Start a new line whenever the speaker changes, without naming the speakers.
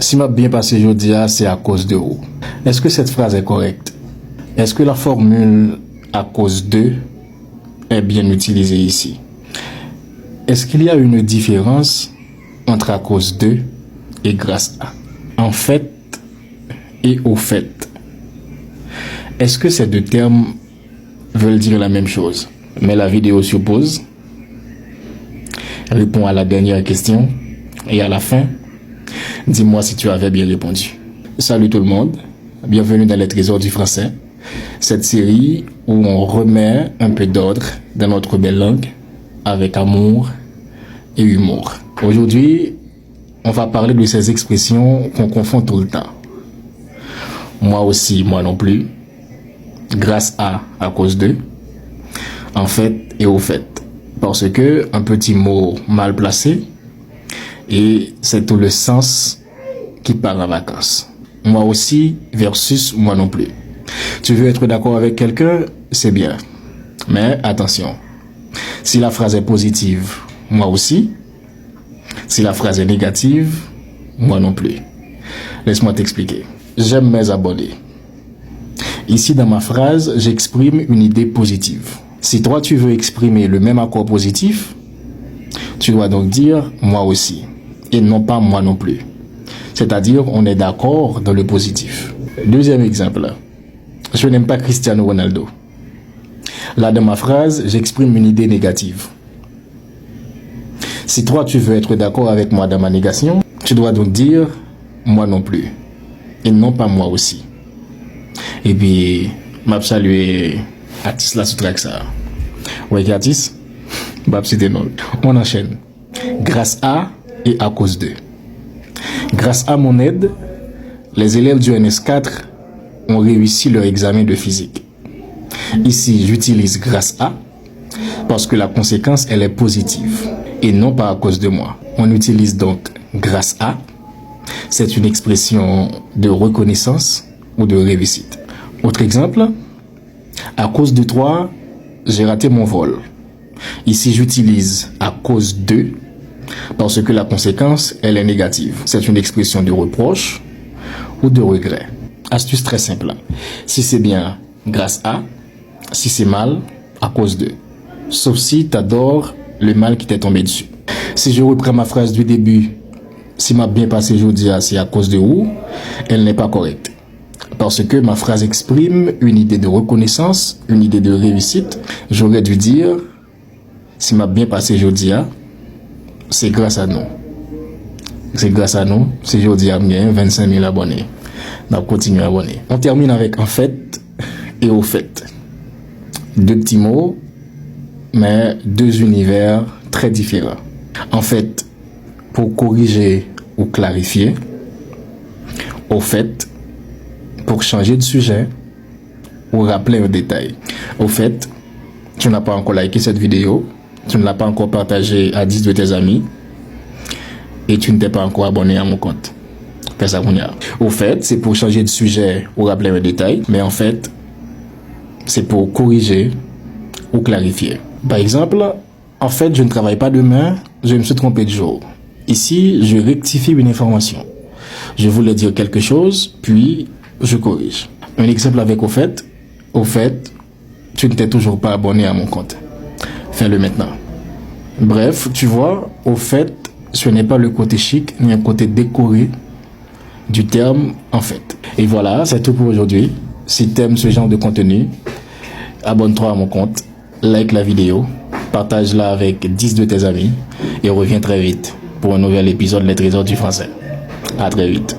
Si m'a bien passé aujourd'hui, c'est à cause de vous. Est-ce que cette phrase est correcte? Est-ce que la formule à cause de est bien utilisée ici? Est-ce qu'il y a une différence entre à cause de et grâce à? En fait et au fait. Est-ce que ces deux termes veulent dire la même chose? Mais la vidéo suppose. Réponds à la dernière question et à la fin, dis-moi si tu avais bien répondu. Salut tout le monde, bienvenue dans les Trésors du français, cette série où on remet un peu d'ordre dans notre belle langue avec amour et humour. Aujourd'hui, on va parler de ces expressions qu'on confond tout le temps. Moi aussi, moi non plus. Grâce à cause de. En fait et au fait. Parce que un petit mot mal placé et c'est tout le sens qui part en vacances. Moi aussi versus moi non plus. Tu veux être d'accord avec quelqu'un, c'est bien. Mais attention, si la phrase est positive, moi aussi. Si la phrase est négative, moi non plus. Laisse-moi t'expliquer. J'aime mes abonnés. Ici dans ma phrase, j'exprime une idée positive. Si toi tu veux exprimer le même accord positif, tu dois donc dire moi aussi et non pas moi non plus. C'est-à-dire on est d'accord dans le positif. Deuxième exemple, je n'aime pas Cristiano Ronaldo. Là dans ma phrase, j'exprime une idée négative. Si toi tu veux être d'accord avec moi dans ma négation, tu dois donc dire moi non plus et non pas moi aussi. Et puis, m'a salué Atis la sous-track ça. Ouais, Atis, on enchaîne. Grâce à et à cause de. Grâce à mon aide, les élèves du NS4 ont réussi leur examen de physique. Ici, j'utilise grâce à parce que la conséquence, elle est positive et non pas à cause de moi. On utilise donc grâce à. C'est une expression de reconnaissance ou de réussite. Autre exemple, à cause de toi, j'ai raté mon vol. Ici, j'utilise à cause de, parce que la conséquence, elle est négative. C'est une expression de reproche ou de regret. Astuce très simple. Si c'est bien, grâce à. Si c'est mal, à cause de. Sauf si tu adores le mal qui t'est tombé dessus. Si je reprends ma phrase du début, si m'a bien passé aujourd'hui, c'est à cause de où, elle n'est pas correcte. Parce que ma phrase exprime une idée de reconnaissance, une idée de réussite. J'aurais dû dire, si m'a bien passé aujourd'hui, c'est grâce à nous. C'est grâce à nous, si aujourd'hui a bien 25 000 abonnés. Donc, continuez à abonner. On termine avec en fait et au fait. Deux petits mots, mais deux univers très différents. En fait, pour corriger ou clarifier. Au fait, pour changer de sujet ou rappeler un détail. Au fait, tu n'as pas encore liké cette vidéo, tu ne l'as pas encore partagée à 10 de tes amis et tu ne t'es pas encore abonné à mon compte. Fais ça qu'on y a. Au fait, c'est pour changer de sujet ou rappeler un détail, mais en fait, c'est pour corriger ou clarifier. Par exemple, en fait, je ne travaille pas demain, je me suis trompé de jour. Ici, je rectifie une information. Je voulais dire quelque chose, puis je corrige. Un exemple avec au fait, tu ne t'es toujours pas abonné à mon compte. Fais-le maintenant. Bref, tu vois, au fait, ce n'est pas le côté chic, ni un côté décoré du terme en fait. Et voilà, c'est tout pour aujourd'hui. Si tu aimes ce genre de contenu, abonne-toi à mon compte, like la vidéo, partage-la avec 10 de tes amis et reviens très vite pour un nouvel épisode Les Trésors du français. À très vite.